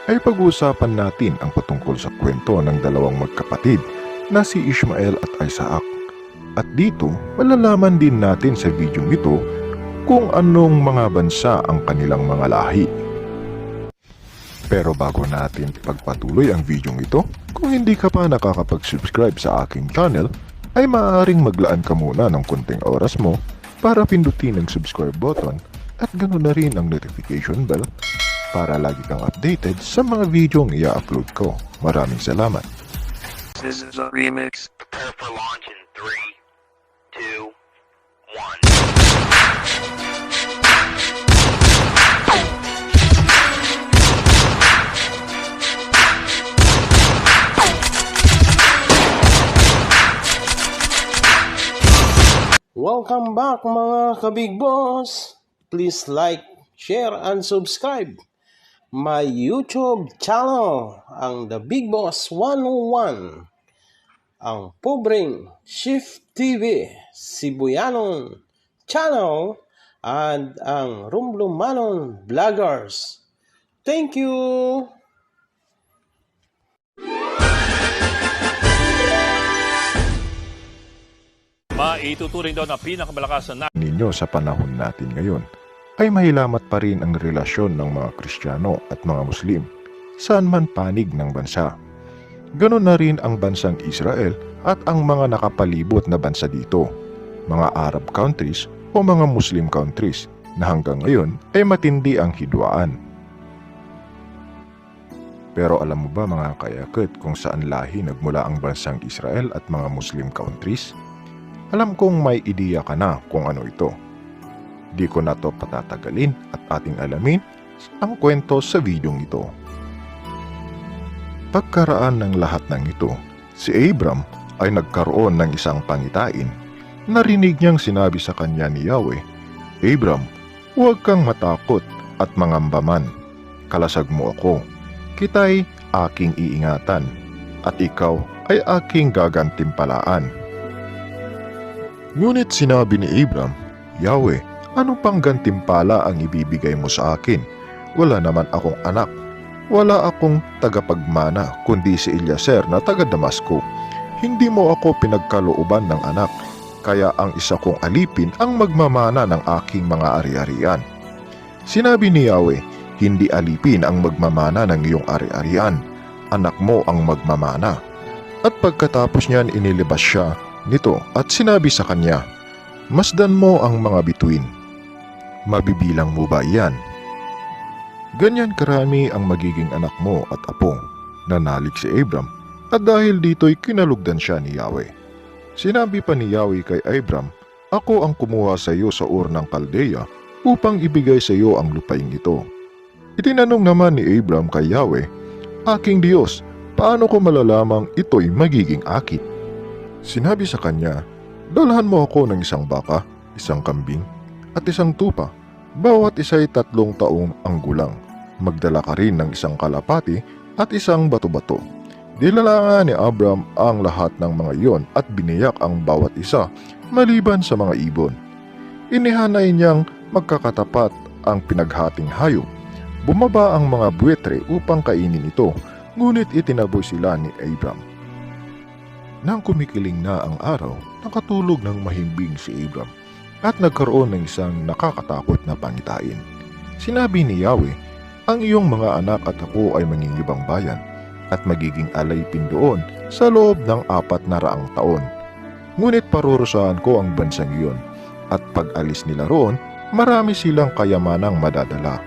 ay pag-uusapan natin ang patungkol sa kwento ng dalawang magkapatid na si Ishmael at Isaac. At dito, malalaman din natin sa video ito kung anong mga bansa ang kanilang mga lahi. Pero bago natin ipagpatuloy ang video ito, kung hindi ka pa nakakapag-subscribe sa aking channel, ay maaaring maglaan ka muna ng konting oras mo para pindutin ang subscribe button at ganoon na rin ang notification bell para lagi kang updated sa mga videong i-upload ko. Maraming salamat. This is a remix. Prepare for launch in 3, 2, 1. Welcome back mga ka-Big Boss! Please like, share, and subscribe my YouTube channel, ang The Big Boss 101, ang pobreng Shift TV, Sibuyanon channel, and ang Rumblumanon Vloggers. Thank you! Maituturing daw na pinakamalakas na Ninyo sa panahon natin ngayon ay mahilamat pa rin ang relasyon ng mga Kristiyano at mga Muslim saan man panig ng bansa. Ganon na rin ang bansang Israel at ang mga nakapalibot na bansa dito, mga Arab countries o mga Muslim countries na hanggang ngayon ay matindi ang hidwaan. Pero alam mo ba mga kayakit kung saan lahi nagmula ang bansang Israel at mga Muslim countries? Alam kong may ideya ka na kung ano ito. Di ko na to patatagalin at ating alamin ang kwento sa videong ito. Pagkaraan ng lahat ng ito, si Abram ay nagkaroon ng isang pangitain. Narinig niyang sinabi sa kanya ni Yahweh, "Abram, huwag kang matakot at mangambaman. Kalasag mo ako. Kita'y aking iingatan at ikaw ay aking gagantimpalaan." Ngunit sinabi ni Abram, "Yahweh, ano pang gantimpala ang ibibigay mo sa akin? Wala naman akong anak. Wala akong tagapagmana kundi si Eliezer na taga Damasco. Hindi mo ako pinagkalooban ng anak, kaya ang isa kong alipin ang magmamana ng aking mga ari-arian." Sinabi ni Yahweh, "Hindi alipin ang magmamana ng iyong ari-arian. Anak mo ang magmamana." At pagkatapos niyan inilibas siya nito at sinabi sa kanya, "Masdan mo ang mga bituin. Mabibilang mo ba iyan? Ganyan karami ang magiging anak mo at apo." Nanalig si Abram at dahil dito'y kinalugdan siya ni Yahweh. Sinabi pa ni Yahweh kay Abram, "Ako ang kumuha sa iyo sa Ur ng Kaldea upang ibigay sa iyo ang lupaing ito." Itinanong naman ni Abram kay Yahweh, "Aking Diyos, paano ko malalamang ito'y magiging akin?" Sinabi sa kanya, "Dalhan mo ako ng isang baka, isang kambing, at isang tupa. Bawat isa'y 3 taong ang gulang. Magdala ka rin ng isang kalapati at isang bato-bato." Dinala nga ni Abram ang lahat ng mga iyon at biniyak ang bawat isa maliban sa mga ibon. Inihanay niyang magkakatapat ang pinaghating hayop. Bumaba ang mga buwetre upang kainin ito, ngunit itinaboy sila ni Abram. Nang kumikiling na ang araw, nakatulog ng mahimbing si Abram at nagkaroon ng isang nakakatakot na pangitain. Sinabi ni Yahweh, "Ang iyong mga anak at ako ay mangingibang bayan at magiging alipin doon sa loob ng 400 taon. Ngunit parurusahan ko ang bansang iyon at pag alis nila roon, marami silang kayamanang madadala.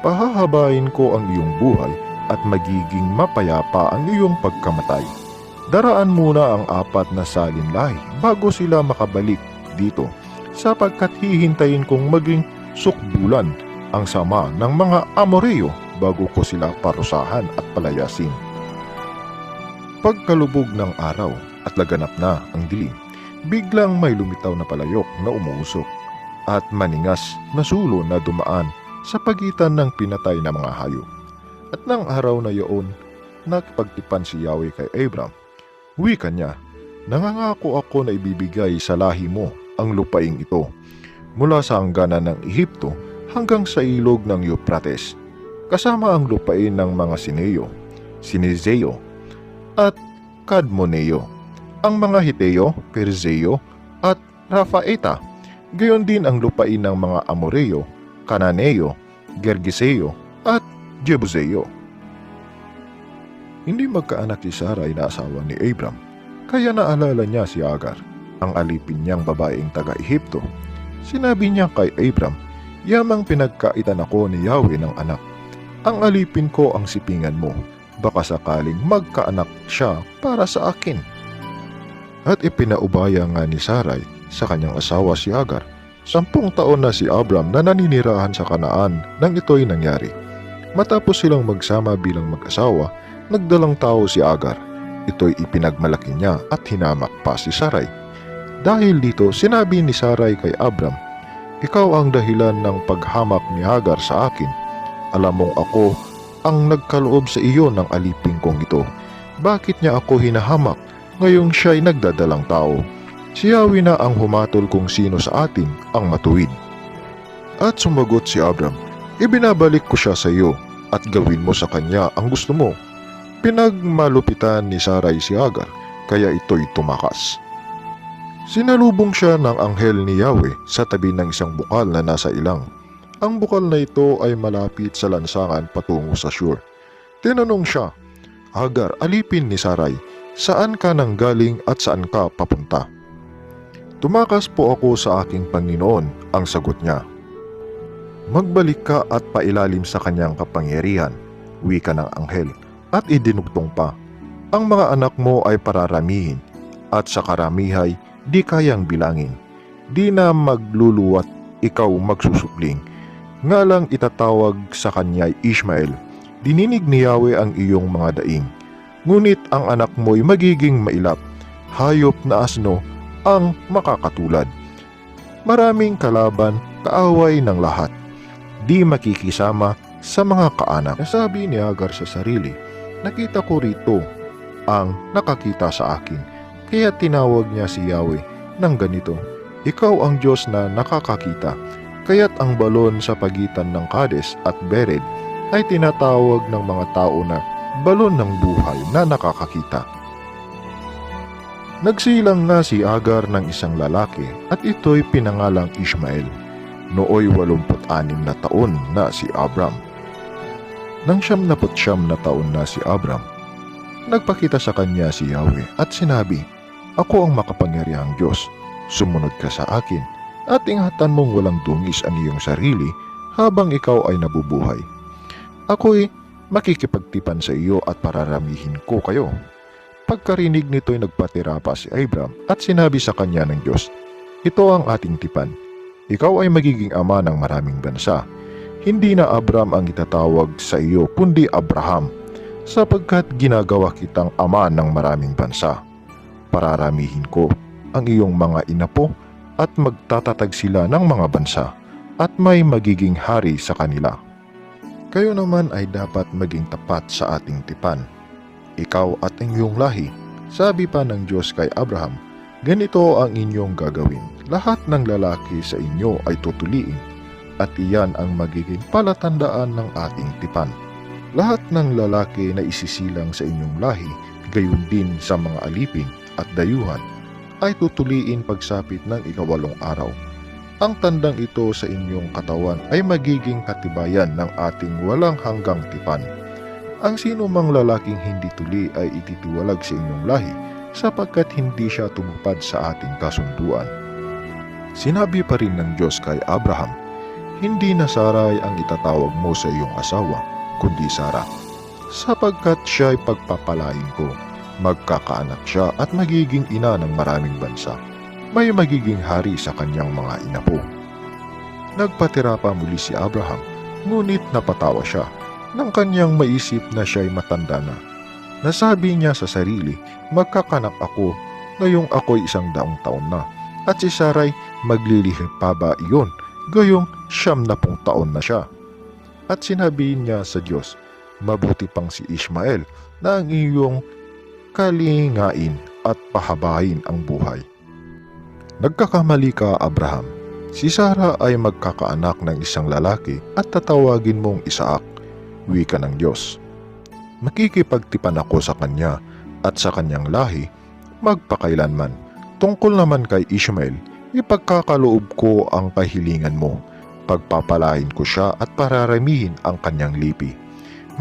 Pahahabain ko ang iyong buhay at magiging mapayapa ang iyong pagkamatay. Daraan muna ang 4 na salinlahi bago sila makabalik dito sapagkat hihintayin kong maging sukbulan ang sama ng mga Amoreo bago ko sila parusahan at palayasin." Pagkalubog ng araw at laganap na ang dilim, biglang may lumitaw na palayok na umuusok at maningas na sulo na dumaan sa pagitan ng pinatay na mga hayop. At ng araw na iyon, nakipagtipan si Yahweh kay Abram. Wika niya, "Nangangako ako na ibibigay sa lahi mo ang lupaing ito, mula sa hangganan ng Ehipto hanggang sa ilog ng Euphrates, kasama ang lupain ng mga Sineo, Sinizeo, at Kadmoneo, ang mga Hiteo, Perizeo, at Rafaeta, gayon din ang lupain ng mga Amoreo, Cananeo, Gergeseo, at Jebuseo. Hindi magkaanak si Sarai na asawa ni Abram, kaya naalala niya si Agar, ang alipin niyang babaeng taga-Ehipto. Sinabi niya kay Abram, "Yamang pinagkaitan ako ni Yahweh ng anak. Ang alipin ko ang sipingan mo, baka sakaling magkaanak siya para sa akin." At ipinaubaya nga ni Sarai sa kanyang asawa si Agar. 10 taon na si Abram na naninirahan sa Kanaan nang ito'y nangyari. Matapos silang magsama bilang mag-asawa, nagdalang tao si Agar. Ito'y ipinagmalaki niya at hinamak pa si Sarai. Dahil dito, sinabi ni Sarai kay Abram, "Ikaw ang dahilan ng paghamak ni Hagar sa akin. Alam mong ako ang nagkaloob sa iyo ng alipin kong ito. Bakit niya ako hinahamak ngayong siya'y nagdadalang tao? Si Yahweh na ang humatol kung sino sa atin ang matuwid." At sumagot si Abram, "Ibinabalik ko siya sa iyo at gawin mo sa kanya ang gusto mo." Pinagmalupitan ni Sarai si Hagar, kaya ito'y tumakas. Sinalubong siya ng anghel ni Yahweh sa tabi ng isang bukal na nasa ilang. Ang bukal na ito ay malapit sa lansangan patungo sa Shur. Tinanong siya, "Hagar, alipin ni Sarai, saan ka nanggaling at saan ka papunta?" "Tumakas po ako sa aking Panginoon," ang sagot niya. "Magbalik ka at pailalim sa kanyang kapangyarihan," wika ng anghel, at idinugtong pa, "Ang mga anak mo ay pararamihin, at sa karamihay di kayang bilangin. Di na magluluwat ikaw magsusupling. Nga lang itatawag sa kanya'y Ishmael. Dininig ni Yahweh ang iyong mga daing. Ngunit ang anak mo'y magiging mailap, hayop na asno ang makakatulad. Maraming kalaban, kaaway ng lahat. Di makikisama sa mga kaanak." Nasabi ni Hagar sa sarili, "Nakita ko rito ang nakakita sa akin." Kaya tinawag niya si Yahweh ng ganito, "Ikaw ang Diyos na nakakakita." Kaya't ang balon sa pagitan ng Kades at Bered ay tinatawag ng mga tao na balon ng buhay na nakakakita. Nagsilang nga si Hagar ng isang lalaki at ito'y pinangalang Ishmael. Nooy 86 na taon na si Abram. Nang 79 na taon na si Abram, nagpakita sa kanya si Yahweh at sinabi, "Ako ang makapangyarihang Diyos. Sumunod ka sa akin at ingatan mong walang dungis ang iyong sarili habang ikaw ay nabubuhay. Ako'y makikipagtipan sa iyo at pararamihin ko kayo." Pagkarinig nito'y nagpatira pa si Abram at sinabi sa kanya ng Diyos, "Ito ang ating tipan. Ikaw ay magiging ama ng maraming bansa. Hindi na Abram ang itatawag sa iyo kundi Abraham, sapagkat ginagawa kitang ama ng maraming bansa. Pararamihin ko ang iyong mga inapo at magtatatag sila ng mga bansa at may magiging hari sa kanila. Kayo naman ay dapat maging tapat sa ating tipan, ikaw at ang iyong lahi." Sabi pa ng Diyos kay Abraham, "Ganito ang inyong gagawin. Lahat ng lalaki sa inyo ay tutuliin at iyan ang magiging palatandaan ng ating tipan. Lahat ng lalaki na isisilang sa inyong lahi, gayon din sa mga alipin at dayuhan, ay tutuliin pagsapit ng 8 araw. Ang tandang ito sa inyong katawan ay magiging katibayan ng ating walang hanggang tipan. Ang sino mang lalaking hindi tuli ay ititiwalag sa inyong lahi sapagkat hindi siya tumupad sa ating kasunduan." Sinabi pa rin ng Diyos kay Abraham, "Hindi na Sarai ang itatawag mo sa iyong asawa, kundi Sarah, sapagkat siya'y pagpapalain ko. Magkakaanak siya at magiging ina ng maraming bansa. May magiging hari sa kanyang mga inapo." Nagpatira pa muli si Abraham, ngunit napatawa siya nang kanyang maisip na siya'y matanda na. Nasabi niya sa sarili, "Magkakanak ako ngayong ako'y 100 taon na, at si Sarai maglilihim pa ba iyon gayong 70 taon na siya?" At sinabi niya sa Diyos, "Mabuti pang si Ishmael na ang iyong kalingain at pahabain ang buhay." Nagkakamali ka, Abraham. Si Sarah ay magkakaanak ng isang lalaki at tatawagin mong Isaac. wika ng Diyos. Makikipagtipan ako sa kanya at sa kanyang lahi magpakailanman. Tungkol naman kay Ishmael, ipagkakaloob ko ang kahilingan mo. Pagpapalain ko siya at pararamihin ang kanyang lipi.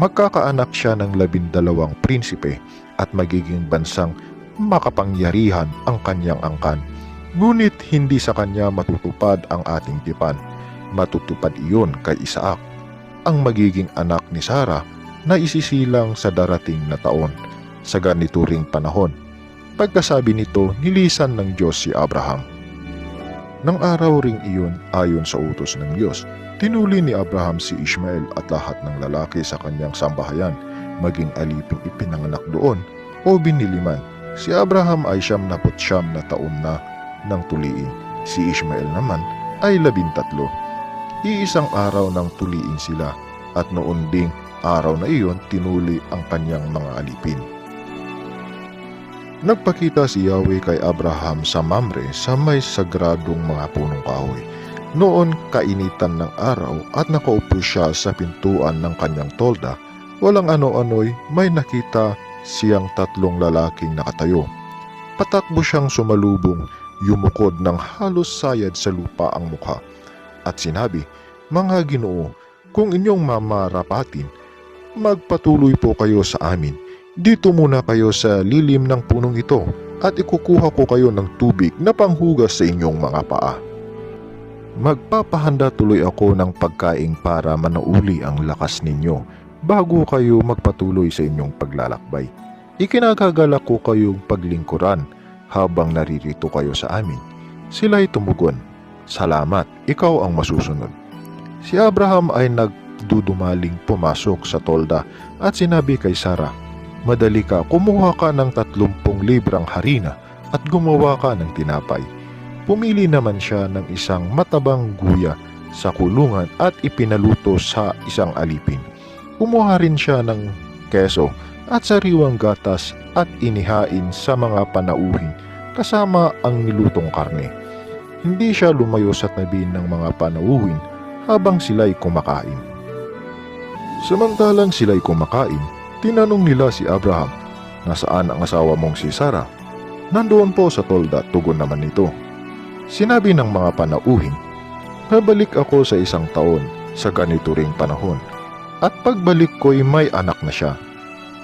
Magkakaanak siya ng 12 prinsipe at magiging bansang makapangyarihan ang kanyang angkan. Ngunit hindi sa kanya matutupad ang ating tipan. Matutupad iyon kay Isaac, ang magiging anak ni Sarah na isisilang sa darating na taon. Sa ganito ring panahon, pagkasabi nito, nilisan ng Diyos si Abraham. Nang araw ring iyon, ayon sa utos ng Diyos, tinuli ni Abraham si Ishmael at lahat ng lalaki sa kanyang sambahayan, maging aliping ipinanganak doon o biniliman. Si Abraham ay 79 na taon na nang tuliin. Si Ishmael naman ay 13. Iisang araw nang tuliin sila at noon ding araw na iyon tinuli ang kanyang mga alipin. Nagpakita si Yahweh kay Abraham sa Mamre sa may sagradong mga punong kahoy. Noon kainitan ng araw at nakaupo siya sa pintuan ng kanyang tolda. Walang ano-ano'y may nakita siyang 3 lalaking nakatayo. Patakbo siyang sumalubong, yumukod ng halos sayad sa lupa ang mukha. At sinabi, "Mga Ginoo, kung inyong mamarapatin, magpatuloy po kayo sa amin. Dito muna kayo sa lilim ng punong ito at ikukuha ko kayo ng tubig na panghugas sa inyong mga paa. Magpapahanda tuloy ako ng pagkain para manauli ang lakas ninyo bago kayo magpatuloy sa inyong paglalakbay. Ikinagagalak ko kayong paglingkuran habang naririto kayo sa amin." Sila'y tumugon, "Salamat, ikaw ang masusunod." Si Abraham ay nagdudumaling pumasok sa tolda at sinabi kay Sarah, "Madali ka, kumuha ka ng 30 librang harina at gumawa ka ng tinapay." Pumili naman siya ng isang matabang guya sa kulungan at ipinaluto sa isang alipin. Kumuha rin siya ng keso at sariwang gatas at inihain sa mga panauhin kasama ang nilutong karne. Hindi siya lumayo sa tabi ng mga panauhin habang sila'y kumakain. Samantalang sila'y kumakain, tinanong nila si Abraham, "Nasaan ang asawa mong si Sarah?" "Nandoon po sa tolda," tugon naman nito. Sinabi ng mga panauhin, "Babalik ako sa 1 taon sa ganito ring panahon, at pagbalik ko'y may anak na siya."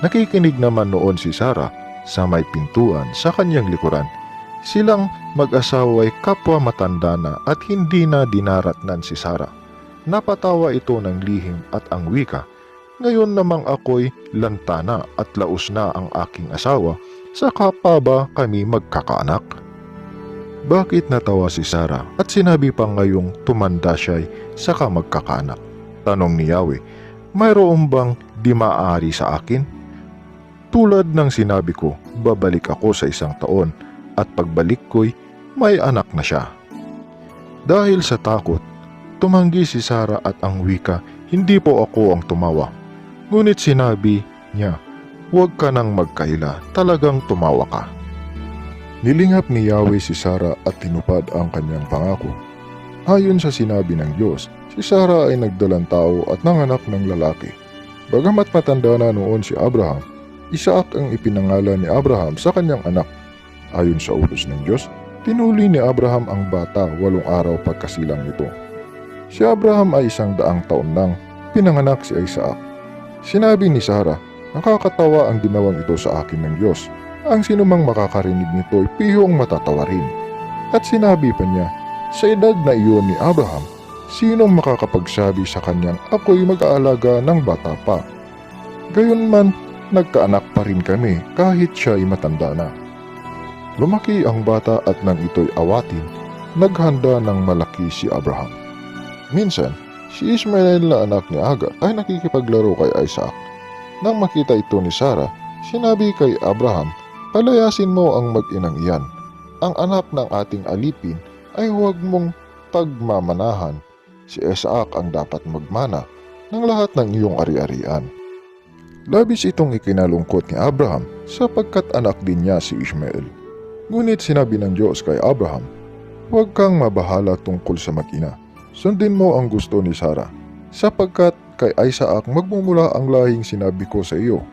Nakikinig naman noon si Sarah sa may pintuan sa kanyang likuran. Silang mag-asawa'y kapwa matanda na at hindi na dinaratnan si Sarah. Napatawa ito ng lihim at ang wika, "Ngayon namang ako'y lantana at laos na ang aking asawa, saka pa ba kami magkakaanak?" Bakit natawa si Sarah at sinabi pa ngayong tumanda siya'y saka magkakaanak? Tanong ni Yahweh, "Mayroon bang di maaari sa akin? Tulad ng sinabi ko, babalik ako sa 1 taon at pagbalik ko'y may anak na siya." Dahil sa takot, tumanggi si Sarah at ang wika, "Hindi po ako ang tumawa." Ngunit sinabi niya, "Huwag ka nang magkaila, talagang tumawa ka." Nilingap ni Yahweh si Sarah at tinupad ang kanyang pangako. Ayon sa sinabi ng Diyos, si Sarah ay nagdalang tao at nanganak ng lalaki. Bagamat matanda na noon si Abraham, Isaac ang ipinangalan ni Abraham sa kanyang anak. Ayon sa utos ng Diyos, tinuli ni Abraham ang bata 8 araw pagkasilang nito. Si Abraham ay 100 taon nang pinanganak si Isaac. Sinabi ni Sarah, "Nakakatawa ang ginawang ito sa akin ng Diyos. Ang sinumang makakarinig nito ay pihong matatawa rin." At sinabi pa niya, "Sa edad na iyon ni Abraham, sinong makakapagsabi sa kanyang ako'y mag-aalaga ng bata pa? Gayunman, nagkaanak pa rin kami kahit siya ay matanda na." Lumaki ang bata at nang ito'y awatin, naghanda ng malaki si Abraham. Minsan, si Ishmael na anak ni Agar ay nakikipaglaro kay Isaac. Nang makita ito ni Sarah, sinabi kay Abraham, "Palayasin mo ang mag-inang iyan. Ang anak ng ating alipin ay huwag mong pagmamanahan. Si Isaac ang dapat magmana ng lahat ng iyong ari-arian." Labis itong ikinalungkot ni Abraham sapagkat anak din niya si Ishmael. Ngunit sinabi ng Diyos kay Abraham, "Huwag kang mabahala tungkol sa mag-ina. Sundin mo ang gusto ni Sarah, sapagkat kay Isaac magmumula ang lahing sinabi ko sa iyo.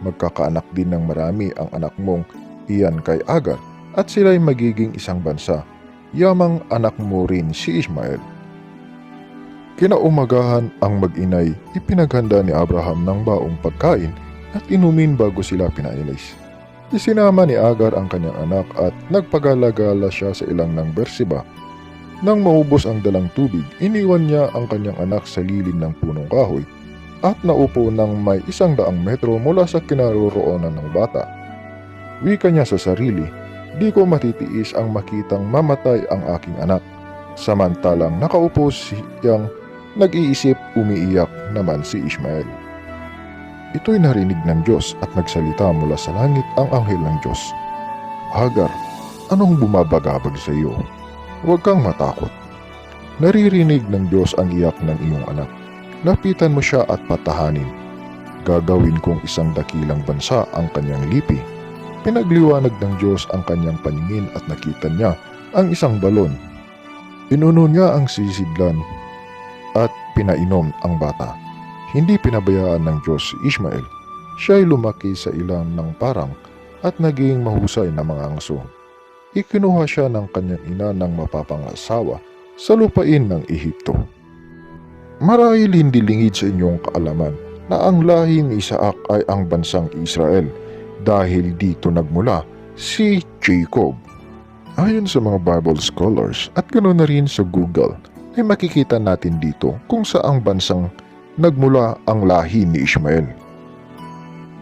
Magkakaanak din ng marami ang anak mong iyan kay Agar at sila'y magiging isang bansa. Yamang anak mo rin si Ishmael. Kinaumagahan ang mag-inay, ipinaghanda ni Abraham ng baong pagkain at inumin bago sila pinailis. Isinama ni Agar ang kanyang anak at nagpagala-gala siya sa ilang ng Beersheba. Nang maubos ang dalang tubig, iniwan niya ang kanyang anak sa lilim ng punong kahoy at naupo ng may 100 metro mula sa kinaroroonan ng bata. Wika niya sa sarili, "Di ko matitiis ang makitang mamatay ang aking anak." Samantalang nakaupo siyang nag-iisip, umiiyak naman si Ishmael. Ito'y narinig ng Diyos at nagsalita mula sa langit ang anghel ng Diyos. "Hagar, anong bumabagabag sa iyo? Huwag kang matakot. Naririnig ng Diyos ang iyak ng iyong anak. Lapitan mo siya at patahanin. Gagawin kong isang dakilang bansa ang kanyang lipi." Pinagliwanag ng Diyos ang kanyang paningin at nakita niya ang isang balon. Inuno niya ang sisidlan at pinainom ang bata. Hindi pinabayaan ng Diyos si Ishmael. Siya'y lumaki sa ilang ng parang at naging mahusay na mga angso. Ikinuha siya ng kanyang ina ng mapapangasawa sa lupain ng Ehipto. Marahil hindi lingid sa inyong kaalaman na ang lahi ni Isaac ay ang bansang Israel dahil dito nagmula si Jacob. Ayon sa mga Bible scholars at ganoon na rin sa Google, ay makikita natin dito kung saang bansang nagmula ang lahi ni Ishmael.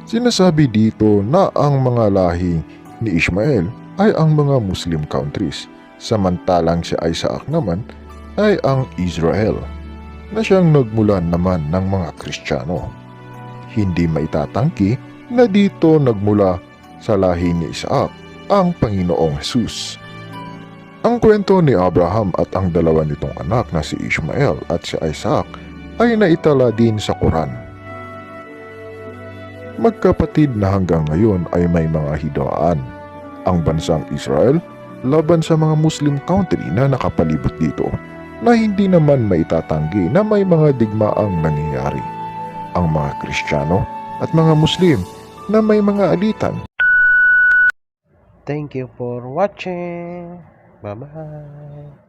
Sinasabi dito na ang mga lahi ni Ishmael ay ang mga Muslim countries, samantalang si Isaac naman ay ang Israel, na siyang nagmula naman ng mga Kristiyano. Hindi maitatangki na dito nagmula sa lahi ni Isaac ang Panginoong Jesus. Ang kwento ni Abraham at ang dalawa nitong anak na si Ishmael at si Isaac ay naitala din sa Quran. Magkapatid na hanggang ngayon ay may mga hidwaan. Ang bansang Israel laban sa mga Muslim country na nakapalibot dito na hindi naman maitatanggi na may mga digmaang nangyayari. Ang mga Kristiyano at mga Muslim na may mga alitan. Thank you for watching. Bye-bye.